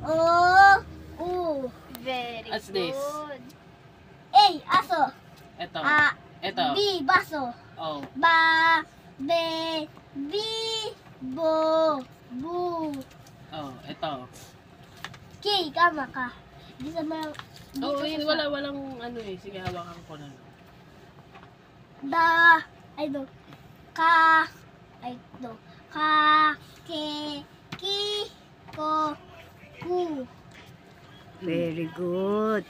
O, U. Very What's this? good. A, aso. Ito. A, Ito. B, baso. Oh. Ba, be, bi, bo, bu. Oh, ito. K, kama ka. Di sa mga... Oh, yun, walang ano eh. Sige, hawakan ko na. Da, ay do. Ka, ay do. Ka, ke, ki, ko, ku. Very good.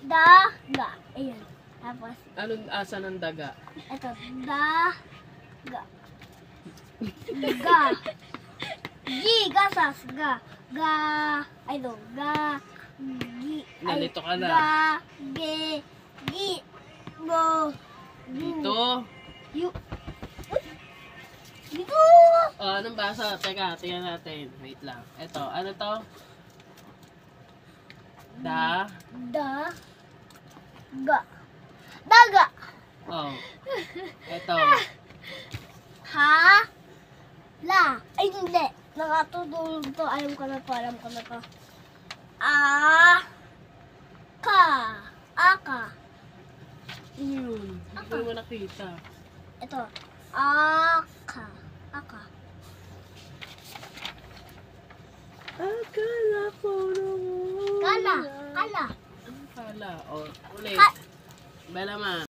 Da, ga. Ayun. Tapos, Anong asa ng daga? ito. Da, ga. Ga. G, gasas. Ga. Ga, ay do. Ga, gi. ay, Nalito ka na. Ga, ge, gi, go, gu. Dito. Yu. Dito. Oh, anong basa? Teka, tingnan natin. Wait lang. Ito, ano to? Da. Da, ga. Daga. Oh. Ito. Ha, la. Ay, hindi. Nakatulong to. Alam ko na to. Alam ko na to. A, ka. Aka. Yun. Hindi ko naman nakita. Ito. Aka. Aka. Akala ko naman. Kala. Kala. Ang kala. Oh, ulit. Ka- Balaman.